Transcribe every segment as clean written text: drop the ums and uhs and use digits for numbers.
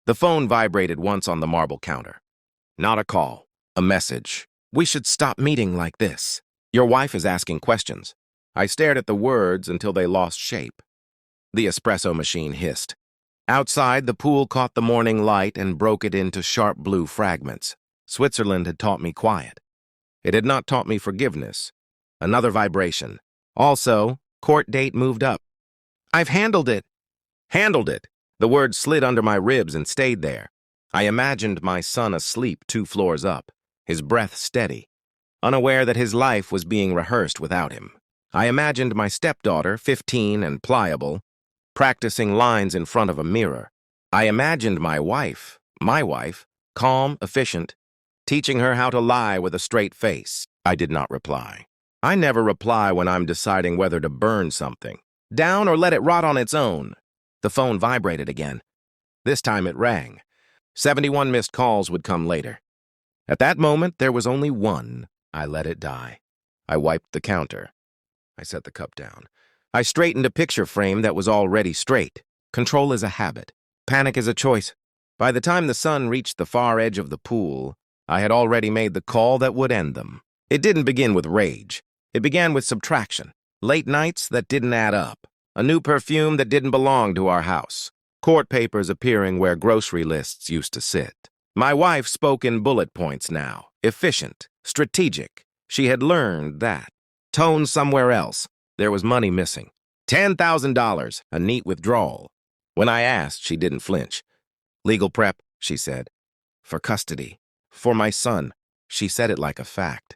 The phone vibrated once on the marble counter. Not a call, a message. We should stop meeting like this. Your wife is asking questions. I stared at the words until they lost shape. The espresso machine hissed. Outside, the pool caught the morning light and broke it into sharp blue fragments. Switzerland had taught me quiet. It had not taught me forgiveness. Another vibration. Also, court date moved up. I've handled it. Handled it. The word slid under my ribs and stayed there. I imagined my son asleep 2 floors up, his breath steady, unaware that his life was being rehearsed without him. I imagined my stepdaughter, 15 and pliable, practicing lines in front of a mirror. I imagined my wife, calm, efficient, teaching her how to lie with a straight face. I did not reply. I never reply when I'm deciding whether to burn something, down or let it rot on its own. The phone vibrated again. This time it rang. 71 missed calls would come later. At that moment, there was only one. I let it die. I wiped the counter. I set the cup down. I straightened a picture frame that was already straight. Control is a habit. Panic is a choice. By the time the sun reached the far edge of the pool, I had already made the call that would end them. It didn't begin with rage. It began with subtraction. Late nights that didn't add up. A new perfume that didn't belong to our house. Court papers appearing where grocery lists used to sit. My wife spoke in bullet points now. Efficient. Strategic. She had learned that. Tone somewhere else. There was money missing. $10,000, a neat withdrawal. When I asked, she didn't flinch. Legal prep, she said. For custody. For my son. She said it like a fact.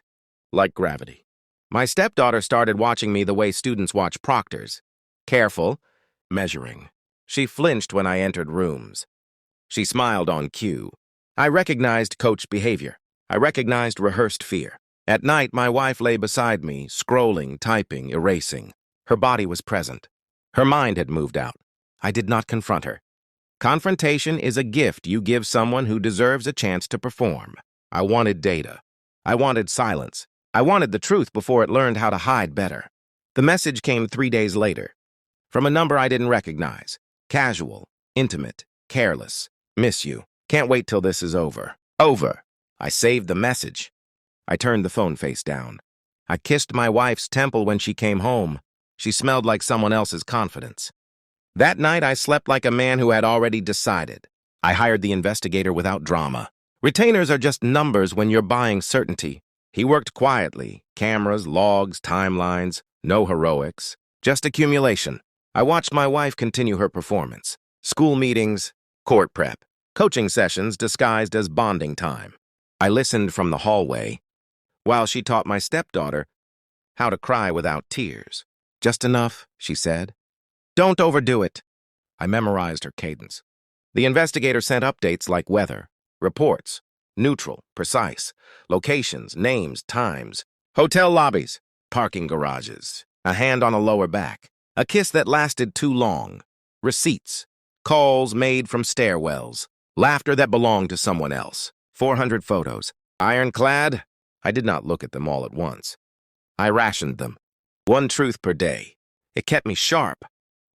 Like gravity. My stepdaughter started watching me the way students watch proctors. Careful. Measuring. She flinched when I entered rooms. She smiled on cue. I recognized coached behavior. I recognized rehearsed fear. At night, my wife lay beside me, scrolling, typing, erasing. Her body was present. Her mind had moved out. I did not confront her. Confrontation is a gift you give someone who deserves a chance to perform. I wanted data. I wanted silence. I wanted the truth before it learned how to hide better. The message came 3 days later. From a number I didn't recognize. Casual, intimate, careless. Miss you. Can't wait till this is over. Over. I saved the message. I turned the phone face down. I kissed my wife's temple when she came home. She smelled like someone else's confidence. That night, I slept like a man who had already decided. I hired the investigator without drama. Retainers are just numbers when you're buying certainty. He worked quietly. Cameras, logs, timelines, no heroics. Just accumulation. I watched my wife continue her performance. School meetings, court prep, coaching sessions disguised as bonding time. I listened from the hallway while she taught my stepdaughter how to cry without tears. Just enough, she said. Don't overdo it. I memorized her cadence. The investigator sent updates like weather, reports, neutral, precise, locations, names, times, hotel lobbies, parking garages, a hand on a lower back, a kiss that lasted too long, receipts, calls made from stairwells, laughter that belonged to someone else, 400 photos, ironclad. I did not look at them all at once. I rationed them. 1 truth per day. It kept me sharp.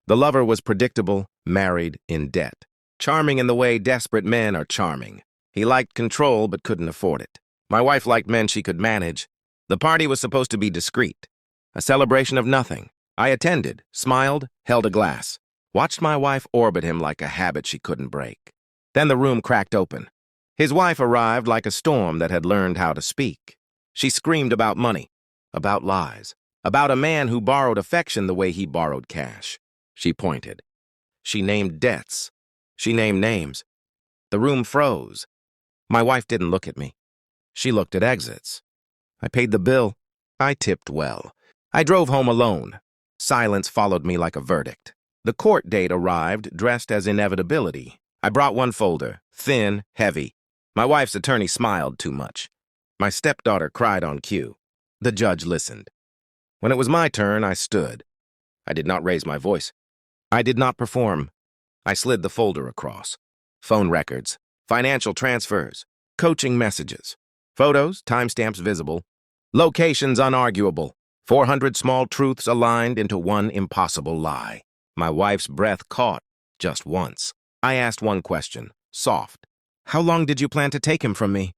The lover was predictable, married, in debt. Charming in the way desperate men are charming. He liked control but couldn't afford it. My wife liked men she could manage. The party was supposed to be discreet. A celebration of nothing. I attended, smiled, held a glass. Watched my wife orbit him like a habit she couldn't break. Then the room cracked open. His wife arrived like a storm that had learned how to speak. She screamed about money, about lies, about a man who borrowed affection the way he borrowed cash. She pointed. She named debts. She named names. The room froze. My wife didn't look at me. She looked at exits. I paid the bill. I tipped well. I drove home alone. Silence followed me like a verdict. The court date arrived, dressed as inevitability. I brought 1 folder, thin, heavy. My wife's attorney smiled too much. My stepdaughter cried on cue. The judge listened. When it was my turn, I stood. I did not raise my voice. I did not perform. I slid the folder across. Phone records, financial transfers, coaching messages, photos, timestamps visible, locations unarguable, 400 small truths aligned into 1 impossible lie. My wife's breath caught just once. I asked 1 question, soft. How long did you plan to take him from me?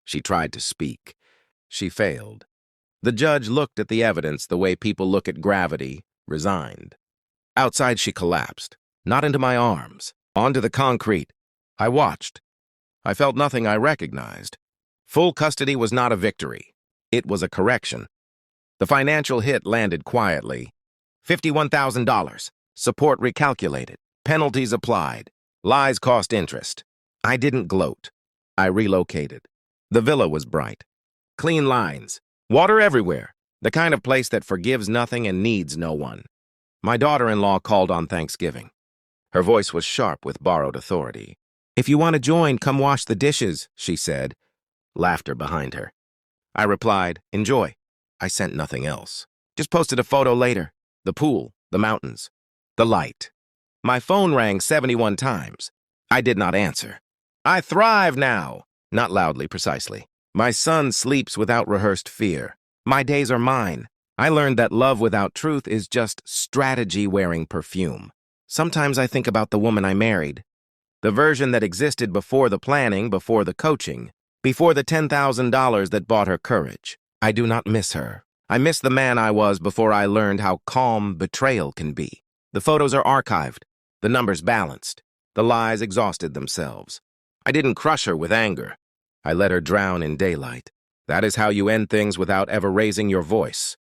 She tried to speak. She failed. The judge looked at the evidence the way people look at gravity, resigned. Outside, she collapsed, not into my arms, onto the concrete. I watched. I felt nothing I recognized. Full custody was not a victory. It was a correction. The financial hit landed quietly. $51,000. Support recalculated. Penalties applied. Lies cost interest. I didn't gloat. I relocated. The villa was bright. Clean lines. Water everywhere. The kind of place that forgives nothing and needs no one. My daughter-in-law called on Thanksgiving. Her voice was sharp with borrowed authority. "If you want to join, come wash the dishes," she said. Laughter behind her. I replied, "Enjoy." I sent nothing else. Just posted a photo later. The pool, the mountains, the light. My phone rang 71 times. I did not answer. I thrive now. Not loudly, precisely. My son sleeps without rehearsed fear. My days are mine. I learned that love without truth is just strategy wearing perfume. Sometimes I think about the woman I married. The version that existed before the planning, before the coaching, before the $10,000 that bought her courage. I do not miss her. I miss the man I was before I learned how calm betrayal can be. The photos are archived, the numbers balanced, the lies exhausted themselves. I didn't crush her with anger. I let her drown in daylight. That is how you end things without ever raising your voice.